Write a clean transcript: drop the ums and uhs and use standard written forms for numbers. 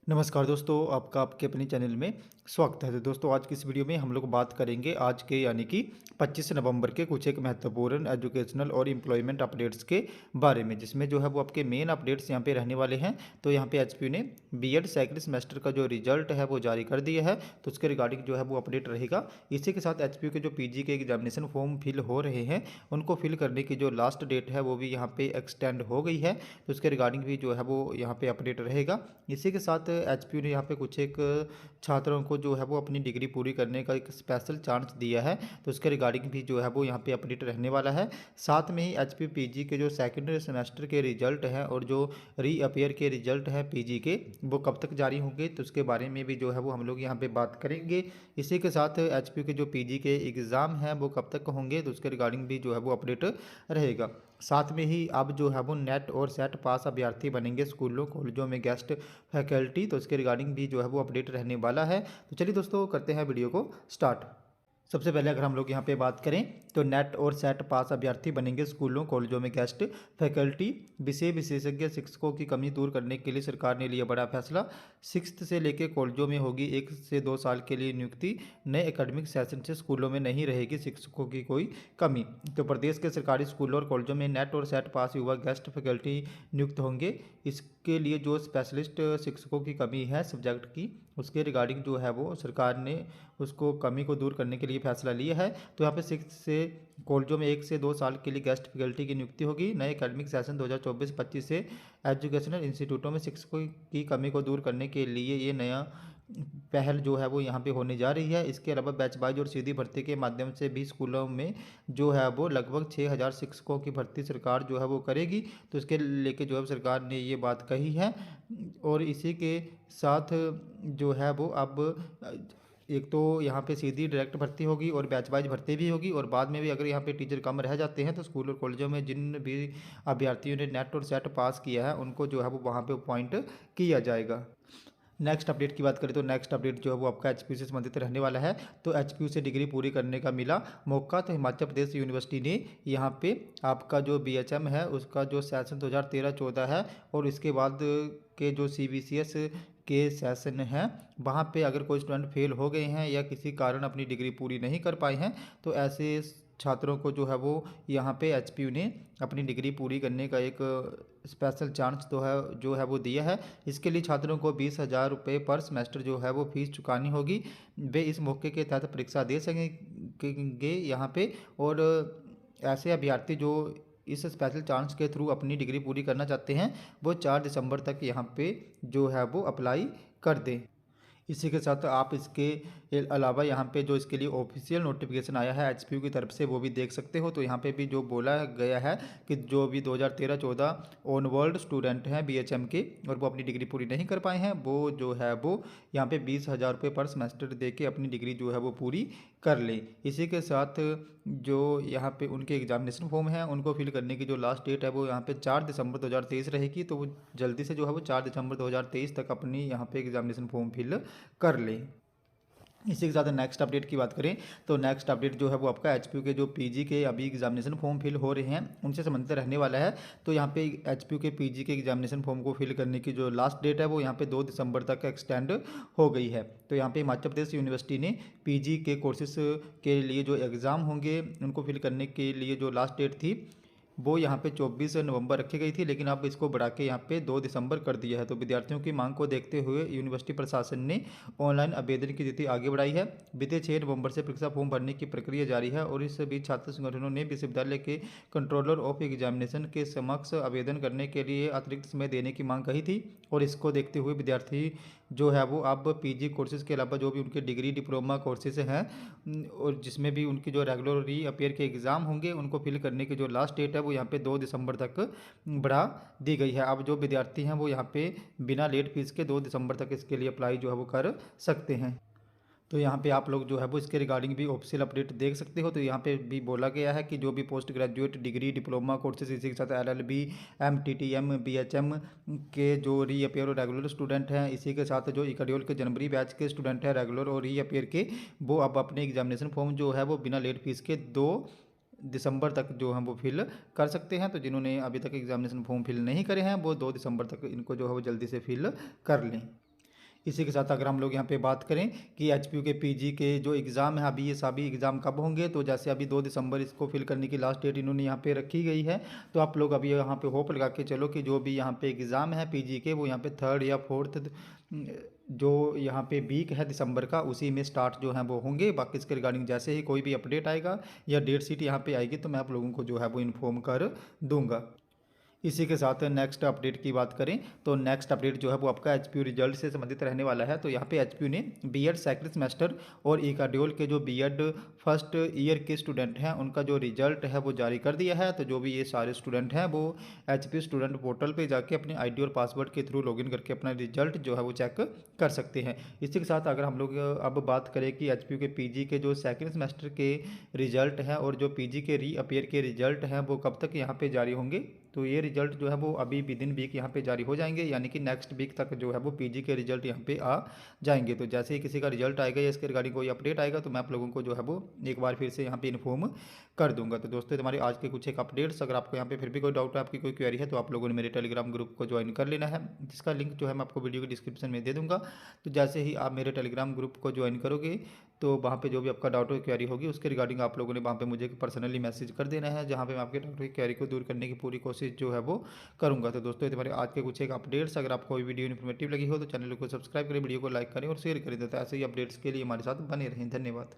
नमस्कार दोस्तों, आपका आपके अपने चैनल में स्वागत है। तो दोस्तों, आज की इस वीडियो में हम लोग बात करेंगे आज के यानी कि 25 नवंबर के कुछ एक महत्वपूर्ण एजुकेशनल और एम्प्लॉयमेंट अपडेट्स के बारे में, जिसमें जो है वो आपके मेन अपडेट्स यहाँ पे रहने वाले हैं। तो यहाँ पे एचपीयू ने बीएड सेकंड सेमेस्टर का जो रिजल्ट है वो जारी कर दिया है, तो उसके रिगार्डिंग जो है वो अपडेट रहेगा। इसी के साथ एचपीयू के जो पीजी के एग्जामिनेशन फॉर्म फिल हो रहे हैं, उनको फिल करने की जो लास्ट डेट है वो भी यहाँ पे एक्सटेंड हो गई है, तो उसके रिगार्डिंग भी जो है वो यहाँ पे अपडेट रहेगा। इसी के साथ एचपीयू ने यहाँ पे कुछ एक छात्रों को जो है वो अपनी डिग्री पूरी करने का एक स्पेशल चांस दिया है, तो उसके रिगार्डिंग भी जो है वो यहाँ पे अपडेट रहने वाला है। साथ में ही एचपीयू पीजी के जो सेकंड सेमेस्टर के रिजल्ट हैं और जो रीअपियर के रिजल्ट हैं पीजी के, वो कब तक जारी होंगे, तो उसके बारे में भी जो है वो हम लोग यहाँ पे बात करेंगे। इसी के साथ एचपीयू के जो पीजी के एग्ज़ाम हैं वो कब तक होंगे, तो उसके रिगार्डिंग भी जो है वो अपडेट रहेगा। साथ में ही अब जो है वो नेट और सेट पास अभ्यर्थी बनेंगे स्कूलों कॉलेजों में गेस्ट फैकल्टी, तो इसके रिगार्डिंग भी जो है वो अपडेट रहने वाला है। तो चलिए दोस्तों, करते हैं वीडियो को स्टार्ट। सबसे पहले अगर हम लोग यहाँ पे बात करें तो नेट और सेट पास अभ्यर्थी बनेंगे स्कूलों कॉलेजों में गेस्ट फैकल्टी। विषय विशेषज्ञ शिक्षकों की कमी दूर करने के लिए सरकार ने लिया बड़ा फैसला। सिक्स्थ से लेकर कॉलेजों में होगी 1 से 2 साल के लिए नियुक्ति। नए एकेडमिक सेशन से स्कूलों में नहीं रहेगी शिक्षकों की कोई कमी। तो प्रदेश के सरकारी स्कूलों और कॉलेजों में नेट और सेट पास युवा गेस्ट फैकल्टी नियुक्त होंगे। इसके लिए जो स्पेशलिस्ट शिक्षकों की कमी है सब्जेक्ट की, उसके रिगार्डिंग जो है वो सरकार ने उसको कमी को दूर करने के लिए फैसला लिया है। तो यहाँ पे 6 से कॉलेजों में 1 से 2 साल के लिए गेस्ट फैकल्टी की नियुक्ति होगी। नए एकेडमिक सेशन 2024-25 से एजुकेशनल इंस्टीट्यूटों में शिक्षकों की कमी को दूर करने के लिए ये नया पहल जो है वो यहाँ पे होने जा रही है। इसके अलावा बैच वाइज और सीधी भर्ती के माध्यम से भी स्कूलों में जो है वो लगभग 6000 शिक्षकों की भर्ती सरकार जो है वो करेगी, तो इसके लेके जो है सरकार ने ये बात कही है। और इसी के साथ जो है वो अब एक तो यहाँ पे सीधी डायरेक्ट भर्ती होगी और बैच वाइज भर्ती भी होगी, और बाद में भी अगर यहाँ पे टीचर कम रह जाते हैं तो स्कूल और कॉलेजों में जिन भी अभ्यर्थियों ने नेट और सेट पास किया है उनको जो है वो वहाँ पे अपॉइंट किया जाएगा। नेक्स्ट अपडेट की बात करें तो नेक्स्ट अपडेट जो है वो आपका एचपीयू से संबंधित रहने वाला है। तो एचपीयू से डिग्री पूरी करने का मिला मौका, तो हिमाचल प्रदेश यूनिवर्सिटी ने यहाँ पे आपका जो बीएचएम है उसका जो सेशन 2013-14 है और इसके बाद के जो सीबीसीएस के सेशन हैं वहाँ पे अगर कोई स्टूडेंट फेल हो गए हैं या किसी कारण अपनी डिग्री पूरी नहीं कर पाए हैं, तो ऐसे छात्रों को जो है वो यहाँ पे एचपीयू ने अपनी डिग्री पूरी करने का एक स्पेशल चांस तो है जो है वो दिया है। इसके लिए छात्रों को 20,000 रुपये पर सेमेस्टर जो है वो फीस चुकानी होगी। वे इस मौके के तहत परीक्षा दे सकेंगे यहाँ पे, और ऐसे अभ्यर्थी जो इस स्पेशल चांस के थ्रू अपनी डिग्री पूरी करना चाहते हैं वो 4 दिसंबर तक यहाँ पे जो है वो अप्लाई कर दें। इसी के साथ आप इसके अलावा यहाँ पे जो इसके लिए ऑफिशियल नोटिफिकेशन आया है एचपीयू की तरफ से वो भी देख सकते हो। तो यहाँ पे भी जो बोला गया है कि जो भी 2013-14 ऑनवर्ल्ड स्टूडेंट हैं बीएचएम के और वो अपनी डिग्री पूरी नहीं कर पाए हैं, वो जो है वो यहाँ पे 20,000 रुपये पर सेमेस्टर दे के अपनी डिग्री जो है वो पूरी कर लें। इसी के साथ जो यहाँ पे उनके एग्जामिनेशन फॉर्म हैं उनको फिल करने की जो लास्ट डेट है वो यहाँ पे 4 दिसंबर 2023 रहेगी, तो वो जल्दी से जो है वो 4 दिसंबर 2023 तक अपनी यहाँ पे एग्जामिनेशन फॉर्म फिल कर लें। इसी के साथ नेक्स्ट अपडेट की बात करें तो नेक्स्ट अपडेट जो है वो आपका एचपीयू के जो पीजी के अभी एग्जामिनेशन फॉर्म फिल हो रहे हैं उनसे संबंधित रहने वाला है। तो यहाँ पे एचपीयू के पीजी के एग्जामिनेशन फॉर्म को फिल करने की जो लास्ट डेट है वो यहाँ पे 2 दिसंबर तक एक्सटेंड हो गई है। तो यहाँ पे हिमाचल प्रदेश यूनिवर्सिटी ने पीजी के कोर्सेज के लिए जो एग्ज़ाम होंगे उनको फिल करने के लिए जो लास्ट डेट थी वो यहाँ पे 24 नवंबर रखी गई थी, लेकिन अब इसको बढ़ा के यहाँ पे 2 दिसंबर कर दिया है। तो विद्यार्थियों की मांग को देखते हुए यूनिवर्सिटी प्रशासन ने ऑनलाइन आवेदन की तिथि आगे बढ़ाई है। बीते 6 नवंबर से परीक्षा फॉर्म भरने की प्रक्रिया जारी है, और इस बीच छात्र संगठनों ने विश्वविद्यालय के कंट्रोलर ऑफ एग्जामिनेशन के समक्ष आवेदन करने के लिए अतिरिक्त समय देने की मांग कही थी। और इसको देखते हुए विद्यार्थी जो है वो अब पीजी कोर्सेज़ के अलावा जो भी उनके डिग्री डिप्लोमा कोर्सेज़ हैं और जिसमें भी उनकी जो रेगुलर री अपेयर के एग्ज़ाम होंगे उनको फिल करने की जो लास्ट डेट है वो यहाँ पे 2 दिसंबर तक बढ़ा दी गई है। अब जो विद्यार्थी हैं वो यहाँ पे बिना लेट फीस के 2 दिसंबर तक इसके लिए अप्लाई जो है वो कर सकते हैं। तो यहाँ पे आप लोग जो है वो इसके रिगार्डिंग भी ऑफिशियल अपडेट देख सकते हो। तो यहाँ पे भी बोला गया है कि जो भी post graduate degree diploma courses इसी के साथ एलएलबी एमटीटीएम बीएचएम के जो री अपेयर और रेगुलर स्टूडेंट हैं, इसी के साथ जो इकड्योल के जनवरी बैच के स्टूडेंट हैं रेगुलर और री अपेयर के, वो अब अपने एग्जामिनेशन फॉर्म जो है वो बिना लेट फीस के 2 दिसंबर तक जो हम वो फिल कर सकते हैं। तो जिन्होंने अभी तक एग्जामिनेशन फॉर्म फिल नहीं करे हैं वो 2 दिसंबर तक इनको जो है वो जल्दी से फिल कर लें। इसी के साथ अगर हम लोग यहाँ पे बात करें कि एचपीयू के पीजी के जो एग्ज़ाम है अभी ये सभी एग्ज़ाम कब होंगे, तो जैसे अभी 2 दिसंबर इसको फिल करने की लास्ट डेट इन्होंने यहाँ पे रखी गई है। तो आप लोग अभी यहाँ पे होप लगा के चलो कि जो भी यहाँ पे एग्ज़ाम है पीजी के वो यहाँ पे 3rd या 4th जो यहाँ पे वीक है दिसंबर का उसी में स्टार्ट जो है वो होंगे। बाकी इसके रिगार्डिंग जैसे ही कोई भी अपडेट आएगा या डेट शीट यहाँ पे आएगी तो मैं आप लोगों को जो है वो इन्फॉर्म कर दूंगा। इसी के साथ नेक्स्ट अपडेट की बात करें तो नेक्स्ट अपडेट जो है वो आपका एचपीयू रिजल्ट से संबंधित रहने वाला है। तो यहाँ पे एचपीयू ने बीएड सेकंड सेमेस्टर और इकाड्योल के जो बीएड फर्स्ट ईयर के स्टूडेंट हैं उनका जो रिजल्ट है वो जारी कर दिया है। तो जो भी ये सारे स्टूडेंट हैं वो एचपीयू स्टूडेंट पोर्टल पे जाके अपने आईडी और पासवर्ड के थ्रू लॉगिन करके अपना रिजल्ट जो है वो चेक कर सकते हैं। इसी के साथ अगर हम लोग अब बात करें कि एचपीयू के पीजी के जो सेकंड सेमेस्टर के रिजल्ट हैं और जो पीजी के रीअपियर के रिजल्ट हैं वो कब तक यहाँ पे जारी होंगे, तो ये रिजल्ट जो है वो अभी विदिन वीक यहाँ पे जारी हो जाएंगे, यानी कि नेक्स्ट वीक तक जो है वो पीजी के रिजल्ट यहाँ पे आ जाएंगे। तो जैसे ही किसी का रिजल्ट आएगा या इसके रिगार्डिंग कोई अपडेट आएगा तो मैं आप लोगों को जो है वो एक बार फिर से यहाँ पे इन्फॉर्म कर दूंगा। तो दोस्तों तुम्हारे आज के कुछ एक अपडेट्स, अगर आपको यहाँ पे फिर भी कोई डाउट है, आपकी कोई क्वेरी है तो आप लोगों ने मेरे टेलीग्राम ग्रुप को ज्वाइन कर लेना है, जिसका लिंक जो है मैं आपको वीडियो के डिस्क्रिप्शन में दे दूँगा। तो जैसे ही आप मेरे टेलीग्राम ग्रुप को ज्वाइन करोगे तो वहाँ पे जो भी आपका डाउट और क्वेरी होगी उसके रिगार्डिंग आप लोगों ने वहाँ पे मुझे पर्सनली मैसेज कर देना है, जहाँ पे मैं आपके डाउट की क्वेरी को दूर करने की पूरी कोशिश जो है वो करूँगा। तो दोस्तों तुम्हारे आज के कुछ एक अपडेट्स, अगर आपको कोई वीडियो इन्फॉर्मेटिव लगी हो तो चैनल को सब्सक्राइब करें, वीडियो को लाइक करें और शेयर करें। तो ऐसे ही अपडेट्स के लिए हमारे साथ बने रहें। धन्यवाद।